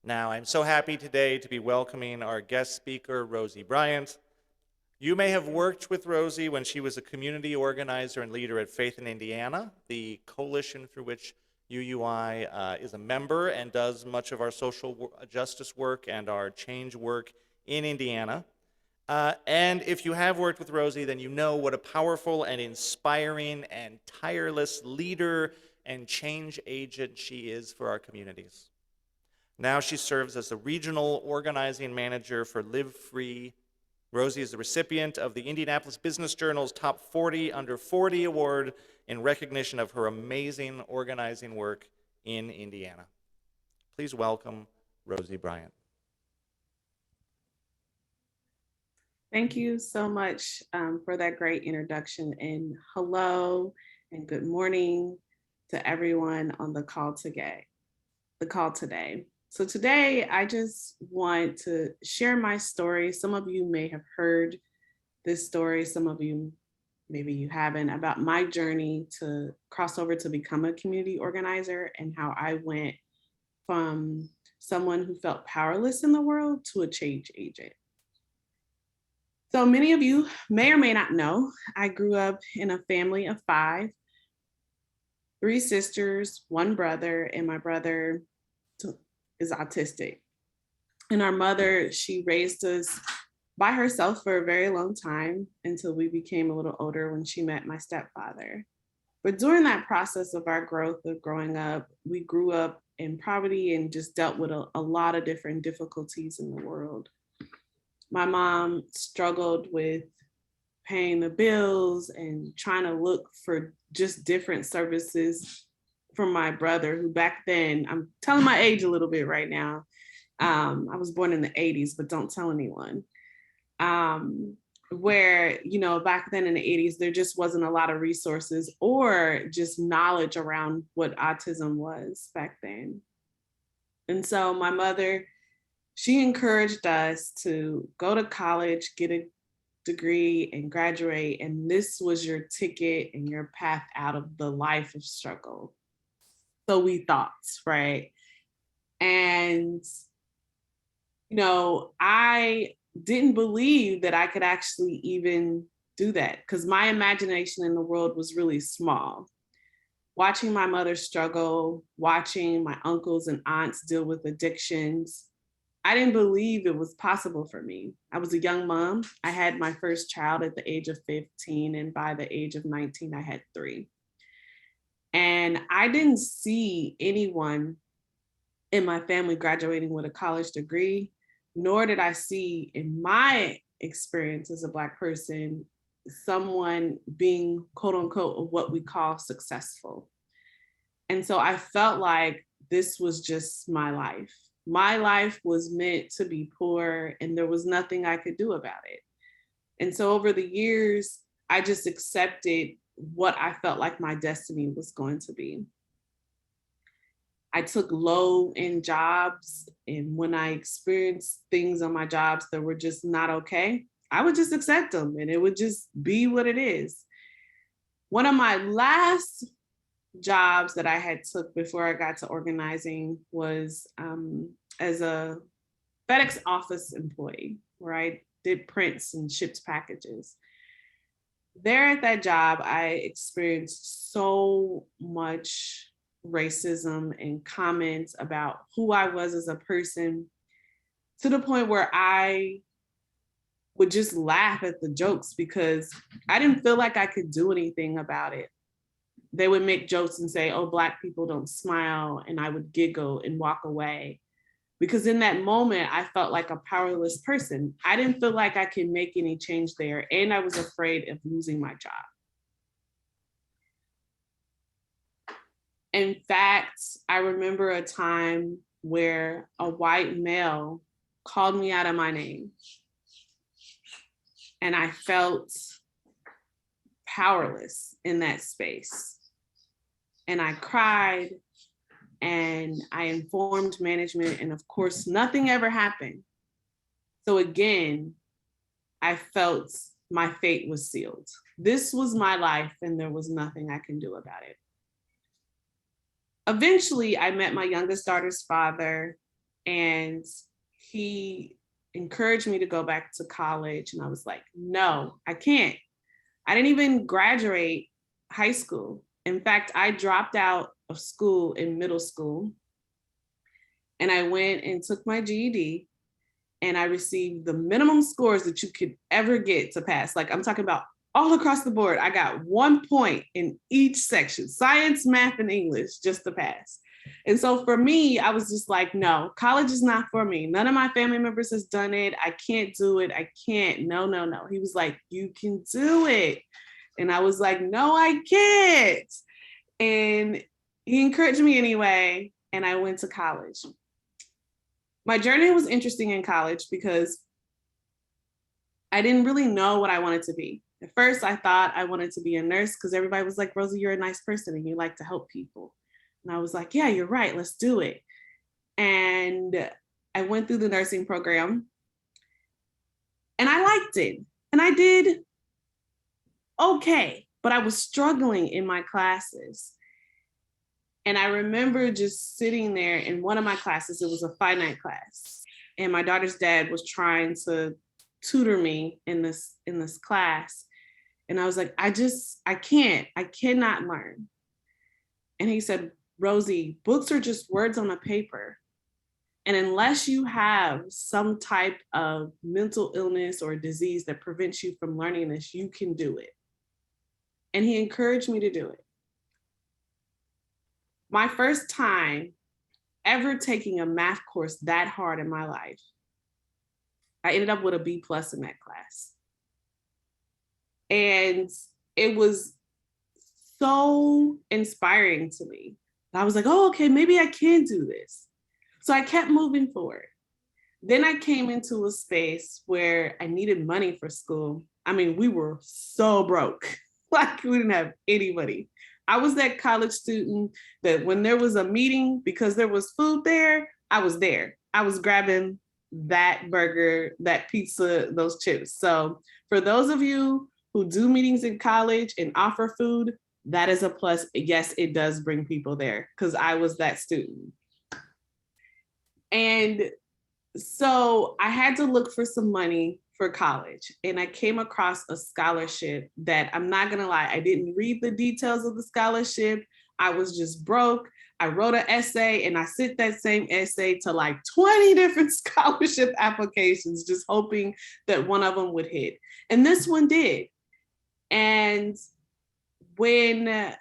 Now, I'm so happy today to be welcoming our guest speaker, Rosie Bryant. You may have worked with Rosie when she was a community organizer and leader at Faith in Indiana, the coalition through which UUI is a member and does much of our social justice work and our change work in Indiana. And if you have worked with Rosie, then you know what a powerful and inspiring and tireless leader and change agent she is for our communities. Now she serves as the regional organizing manager for Live Free. Rosie is the recipient of the Indianapolis Business Journal's Top 40 Under 40 Award in recognition of her amazing organizing work in Indiana. Please welcome Rosie Bryant. Thank you so much for that great introduction, and hello and good morning to everyone on the call today. So today I just want to share my story. Some of you may have heard this story, some of you maybe you haven't, about my journey to cross over to become a community organizer and how I went from someone who felt powerless in the world to a change agent. So many of you may or may not know, I grew up in a family of 5, 3 sisters, 1 brother, and my brother is autistic. And our mother, she raised us by herself for a very long time until we became a little older when she met my stepfather. But during that process of our growth of growing up, we grew up in poverty and just dealt with a lot of different difficulties in the world. My mom struggled with paying the bills and trying to look for just different services from my brother, who back then, I'm telling my age a little bit right now. I was born in the 80s, but don't tell anyone. Where, back then in the 80s, there just wasn't a lot of resources or just knowledge around what autism was back then. And so my mother, she encouraged us to go to college, get a degree, and graduate. And this was your ticket and your path out of the life of struggle. So we thought, right? And, I didn't believe that I could actually even do that because my imagination in the world was really small. Watching my mother struggle, watching my uncles and aunts deal with addictions, I didn't believe it was possible for me. I was a young mom. I had my first child at the age of 15, and by the age of 19, I had 3. And I didn't see anyone in my family graduating with a college degree, nor did I see in my experience as a Black person, someone being quote unquote what we call successful. And so I felt like this was just my life. My life was meant to be poor and there was nothing I could do about it. And so over the years, I just accepted what I felt like my destiny was going to be. I took low-end jobs, and when I experienced things on my jobs that were just not okay, I would just accept them and it would just be what it is. One of my last jobs that I had took before I got to organizing was as a FedEx office employee, where I did prints and shipped packages. There at that job, I experienced so much racism and comments about who I was as a person, to the point where I would just laugh at the jokes because I didn't feel like I could do anything about it. They would make jokes and say, "Oh, Black people don't smile," and I would giggle and walk away. Because in that moment, I felt like a powerless person. I didn't feel like I could make any change there, and I was afraid of losing my job. In fact, I remember a time where a white male called me out of my name, and I felt powerless in that space. And I cried, and I informed management, and of course, nothing ever happened. So again, I felt my fate was sealed. This was my life, and there was nothing I can do about it. Eventually, I met my youngest daughter's father, and he encouraged me to go back to college. And I was like, no, I can't. I didn't even graduate high school. In fact, I dropped out of school in middle school, and I went and took my GED, and I received the minimum scores that you could ever get to pass. Like, I'm talking about all across the board. I got 1 point in each section, science, math, and English, just to pass. And so for me, I was just like, no, college is not for me. None of my family members has done it. I can't do it. I can't. No, no, no. He was like, you can do it. And I was like, no, I can't. And he encouraged me anyway. And I went to college. My journey was interesting in college because I didn't really know what I wanted to be. At first, I thought I wanted to be a nurse because everybody was like, Rosie, you're a nice person and you like to help people. And I was like, yeah, you're right, let's do it. And I went through the nursing program and I liked it. And I did okay, but I was struggling in my classes. And I remember just sitting there in one of my classes, it was a finite class. And my daughter's dad was trying to tutor me in this class. And I was like, I cannot learn. And he said, Rosie, books are just words on a paper. And unless you have some type of mental illness or disease that prevents you from learning this, you can do it. And he encouraged me to do it. My first time ever taking a math course that hard in my life, I ended up with a B+ in that class. And it was so inspiring to me. I was like, oh, okay, maybe I can do this. So I kept moving forward. Then I came into a space where I needed money for school. I mean, we were so broke, like we didn't have any money. I was that college student that when there was a meeting, because there was food there, I was there. I was grabbing that burger, that pizza, those chips. So for those of you who do meetings in college and offer food, that is a plus. Yes, it does bring people there because I was that student. And so I had to look for some money for college. And I came across a scholarship that, I'm not gonna lie, I didn't read the details of the scholarship. I was just broke. I wrote an essay and I sent that same essay to like 20 different scholarship applications, just hoping that one of them would hit. And this one did. And when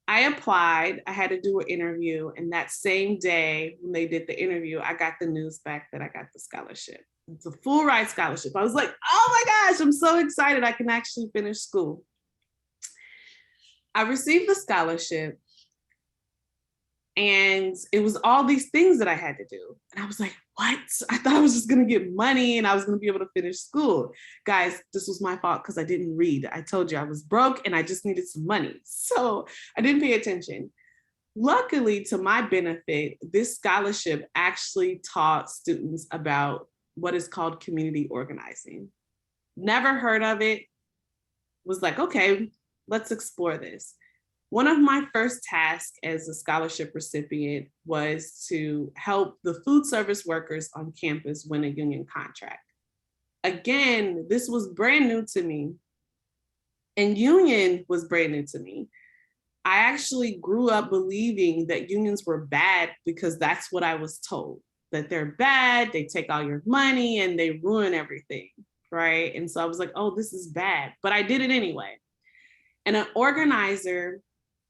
I applied, I had to do an interview. And that same day when they did the interview, I got the news back that I got the scholarship. It's a full ride scholarship. I was like, oh my gosh, I'm so excited. I can actually finish school. I received the scholarship. And it was all these things that I had to do. And I was like, what? I thought I was just going to get money and I was going to be able to finish school. Guys, this was my fault because I didn't read. I told you I was broke and I just needed some money. So I didn't pay attention. Luckily, to my benefit, this scholarship actually taught students about what is called community organizing. Never heard of it. Was like, okay, let's explore this. One of my first tasks as a scholarship recipient was to help the food service workers on campus win a union contract. Again, this was brand new to me, and union was brand new to me. I actually grew up believing that unions were bad because that's what I was told, that they're bad, they take all your money and they ruin everything, right? And so I was like, oh, this is bad, but I did it anyway. And an organizer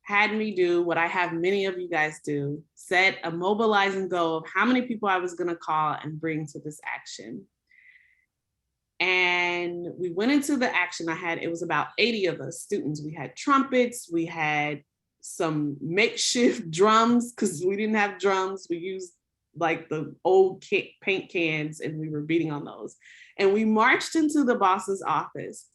had me do what I have many of you guys do, set a mobilizing goal of how many people I was gonna call and bring to this action. And we went into the action. It was about 80 of us students. We had trumpets, we had some makeshift drums because we didn't have drums. We used like the old paint cans and we were beating on those. And we marched into the boss's office.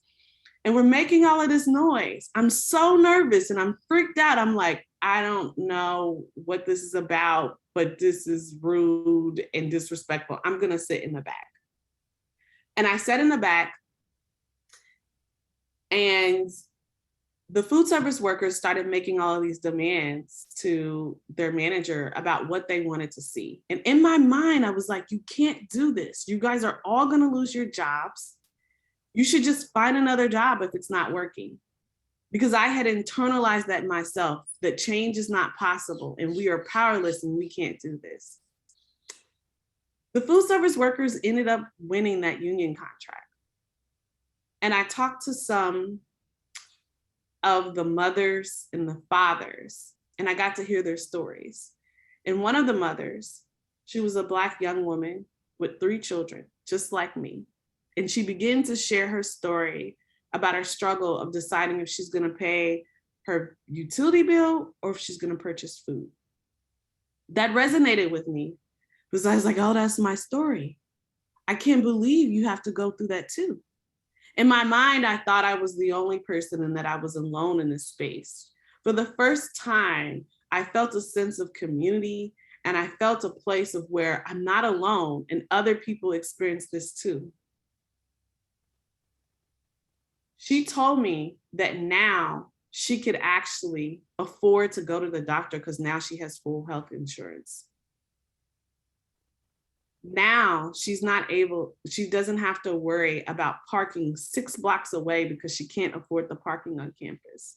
And we're making all of this noise. I'm so nervous and I'm freaked out. I'm like, I don't know what this is about, but this is rude and disrespectful. I'm gonna sit in the back. And I sat in the back, and The food service workers started making all of these demands to their manager about what they wanted to see. And in my mind, I was like, you can't do this. You guys are all going to lose your jobs. You should just find another job if it's not working. Because I had internalized that myself, that change is not possible and we are powerless and we can't do this. The food service workers ended up winning that union contract. And I talked to some of the mothers and the fathers, and I got to hear their stories. And one of the mothers, she was a Black young woman with 3 children, just like me. And she began to share her story about her struggle of deciding if she's gonna pay her utility bill or if she's gonna purchase food. That resonated with me because I was like, oh, that's my story. I can't believe you have to go through that too. In my mind, I thought I was the only person and that I was alone in this space. For the first time, I felt a sense of community and I felt a place of where I'm not alone and other people experience this too. She told me that now she could actually afford to go to the doctor because now she has full health insurance. Now she doesn't have to worry about parking 6 blocks away because she can't afford the parking on campus.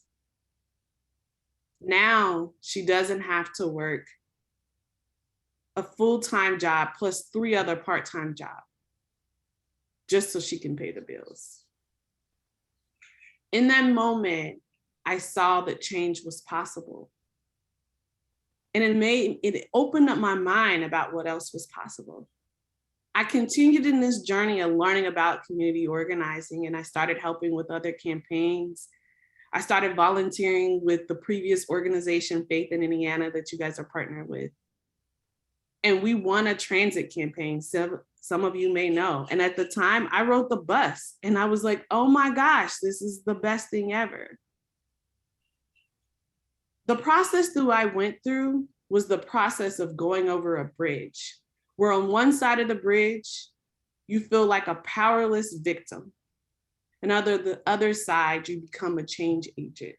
Now she doesn't have to work a full-time job plus 3 other part-time jobs just so she can pay the bills. In that moment, I saw that change was possible. And it opened up my mind about what else was possible. I continued in this journey of learning about community organizing, and I started helping with other campaigns. I started volunteering with the previous organization, Faith in Indiana, that you guys are partnered with. And we won a transit campaign, some of you may know. And at the time, I rode the bus, and I was like, oh my gosh, this is the best thing ever. The process that I went through was the process of going over a bridge, where on one side of the bridge, you feel like a powerless victim. And on the other side, you become a change agent.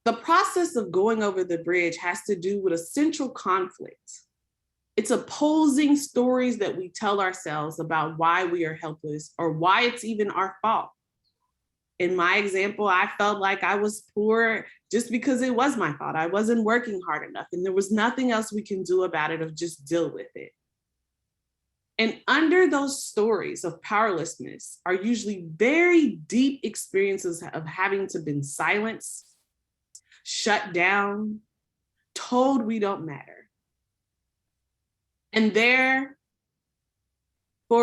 The process of going over the bridge has to do with a central conflict. It's opposing stories that we tell ourselves about why we are helpless or why it's even our fault. In my example, I felt like I was poor just because it was my fault. I wasn't working hard enough and there was nothing else we can do about it or just deal with it. And under those stories of powerlessness are usually very deep experiences of having to been silenced, shut down, told we don't matter. And therefore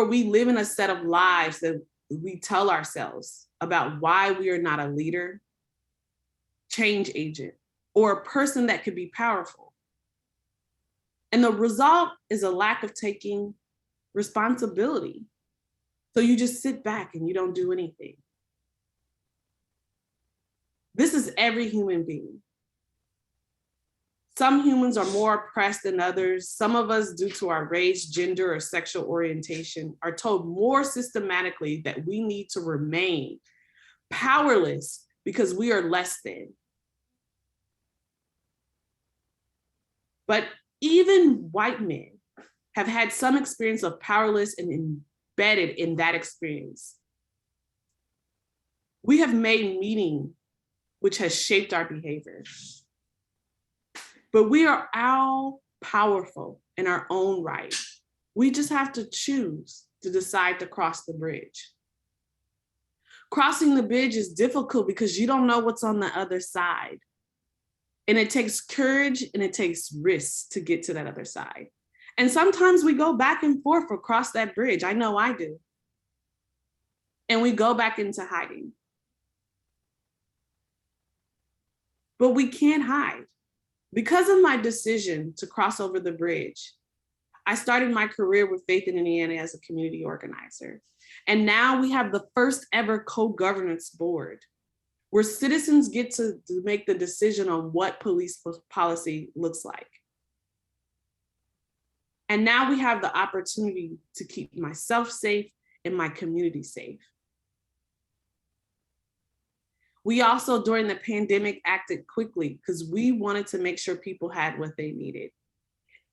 we live in a set of lies that we tell ourselves about why we are not a leader, change agent, or a person that could be powerful. And the result is a lack of taking responsibility. So you just sit back and you don't do anything. This is every human being. Some humans are more oppressed than others. Some of us, due to our race, gender, or sexual orientation, are told more systematically that we need to remain powerless because we are less than. But even white men have had some experience of powerless and embedded in that experience. We have made meaning, which has shaped our behavior. But we are all powerful in our own right. We just have to choose to decide to cross the bridge. Crossing the bridge is difficult because you don't know what's on the other side. And it takes courage and it takes risks to get to that other side. And sometimes we go back and forth across that bridge. I know I do. And we go back into hiding. But we can't hide. Because of my decision to cross over the bridge, I started my career with Faith in Indiana as a community organizer. And now we have the first ever co-governance board where citizens get to make the decision on what police policy looks like. And now we have the opportunity to keep myself safe and my community safe. We also, during the pandemic, acted quickly because we wanted to make sure people had what they needed.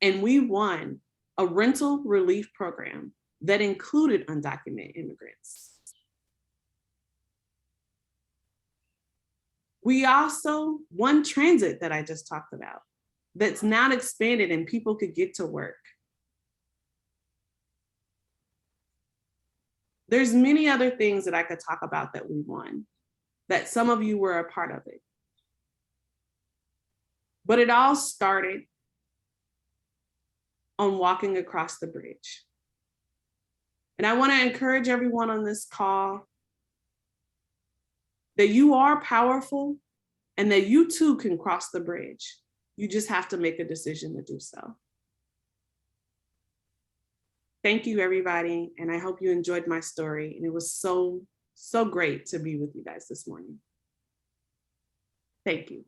And we won a rental relief program that included undocumented immigrants. We also won transit that I just talked about, that's now expanded and people could get to work. There's many other things that I could talk about that we won, that some of you were a part of it. But it all started on walking across the bridge. And I want to encourage everyone on this call that you are powerful and that you too can cross the bridge. You just have to make a decision to do so. Thank you, everybody. And I hope you enjoyed my story. And it was so great to be with you guys this morning. Thank you.